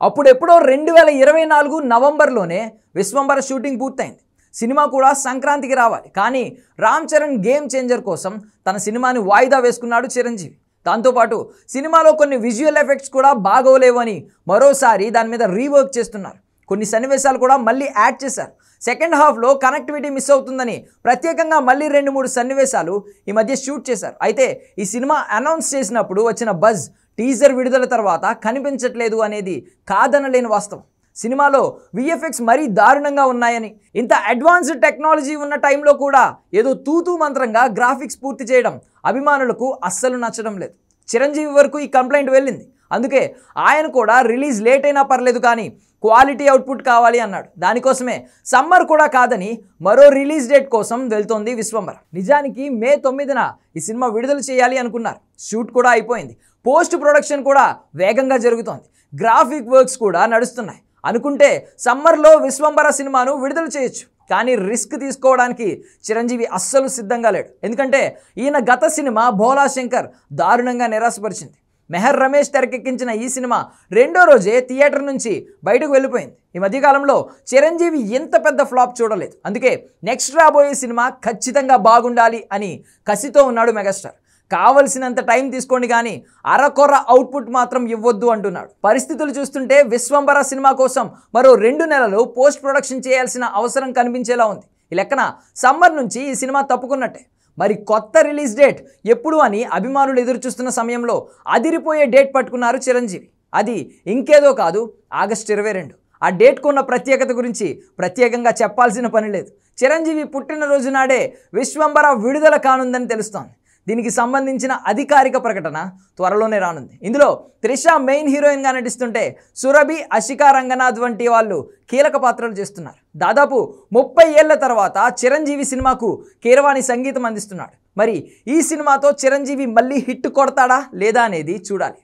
అప్పుడెప్పుడో 2024 నవంబర్లోనే విశ్వంబర షూటింగ్ పూర్తయింది. సినిమా కూడా సంక్రాంతికి రావాలి. కానీ రామ్ చరణ్ గేమ్ చేంజర్ కోసం తన సినిమాని వాయిదా వేసుకున్నాడు చిరంజీవి. దాంతోపాటు సినిమాలో కొన్ని విజువల్ ఎఫెక్ట్స్ కూడా బాగోలేవని మరోసారి దాని మీద రీవర్క్ చేస్తున్నారు. కొన్ని సన్నివేశాలు కూడా మళ్ళీ యాడ్ చేశారు. సెకండ్ హాఫ్లో కనెక్టివిటీ మిస్ అవుతుందని ప్రత్యేకంగా మళ్ళీ 2-3 సన్నివేశాలు ఈ మధ్య షూట్ చేశారు. అయితే ఈ సినిమా అనౌన్స్ చేసినప్పుడు వచ్చిన బజ్ టీజర్ విడుదల తర్వాత కనిపించట్లేదు అనేది కాదనలేని వాస్తవం. సినిమాలో విఎఫ్ఎక్స్ మరీ దారుణంగా ఉన్నాయని, ఇంత అడ్వాన్స్డ్ టెక్నాలజీ ఉన్న టైంలో కూడా ఏదో తూతూ మంత్రంగా గ్రాఫిక్స్ పూర్తి చేయడం అభిమానులకు అస్సలు నచ్చడం లేదు. చిరంజీవి వరకు ఈ కంప్లైంట్ వెళ్ళింది. అందుకే ఆయన కూడా రిలీజ్ లేట్ అయినా పర్లేదు కానీ క్వాలిటీ అవుట్పుట్ కావాలి అన్నాడు. దానికోసమే సమ్మర్ కూడా కాదని మరో రిలీజ్ డేట్ కోసం వెళ్తోంది విశ్వంబర. నిజానికి మే 9న ఈ సినిమా విడుదల చేయాలి అనుకున్నారు. షూట్ కూడా అయిపోయింది. పోస్ట్ ప్రొడక్షన్ కూడా వేగంగా జరుగుతోంది. గ్రాఫిక్ వర్క్స్ కూడా నడుస్తున్నాయి. అనుకుంటే సమ్మర్లో విశ్వంబర సినిమాను విడుదల చేయొచ్చు. కానీ రిస్క్ తీసుకోవడానికి చిరంజీవి అస్సలు సిద్ధంగా లేడు. ఎందుకంటే ఈయన గత సినిమా భోలా శంకర్ దారుణంగా నిరాశపరిచింది. మెహర్ రమేష్ తెరకెక్కించిన ఈ సినిమా 2వ రోజే థియేటర్ నుంచి బయటకు వెళ్ళిపోయింది. ఈ మధ్యకాలంలో చిరంజీవి ఎంత పెద్ద ఫ్లాప్ చూడలేదు. అందుకే నెక్స్ట్ రాబోయే సినిమా ఖచ్చితంగా బాగుండాలి అని కసితో ఉన్నాడు మెగాస్టార్. కావలసినంత టైం తీసుకోండి కానీ అరకొర అవుట్పుట్ మాత్రం ఇవ్వొద్దు అంటున్నాడు. పరిస్థితులు చూస్తుంటే విశ్వంబర సినిమా కోసం మరో 2 నెలలు పోస్ట్ ప్రొడక్షన్ చేయాల్సిన అవసరం కనిపించేలా ఉంది. ఈ లెక్కన సమ్మర్ నుంచి ఈ సినిమా తప్పుకున్నట్టే. మరి కొత్త రిలీజ్ డేట్ ఎప్పుడు అని అభిమానులు ఎదురుచూస్తున్న సమయంలో అదిరిపోయే డేట్ పట్టుకున్నారు చిరంజీవి. అది ఇంకేదో కాదు, ఆగస్టు 22. ఆ డేట్కున్న ప్రత్యేకత గురించి ప్రత్యేకంగా చెప్పాల్సిన పని లేదు. చిరంజీవి పుట్టినరోజు నాడే విశ్వంబర విడుదల కానుందని తెలుస్తోంది. దీనికి సంబంధించిన అధికారిక ప్రకటన త్వరలోనే రానుంది. ఇందులో త్రిష మెయిన్ హీరోయిన్గా నటిస్తుంటే సురభి, అషికా రంగనాథ్ వంటి వాళ్ళు కీలక పాత్రలు చేస్తున్నారు. దాదాపు 30 ఏళ్ల తర్వాత చిరంజీవి సినిమాకు కీరవాణి సంగీతం అందిస్తున్నాడు. మరి ఈ సినిమాతో చిరంజీవి మళ్ళీ హిట్ కొడతాడా లేదా అనేది చూడాలి.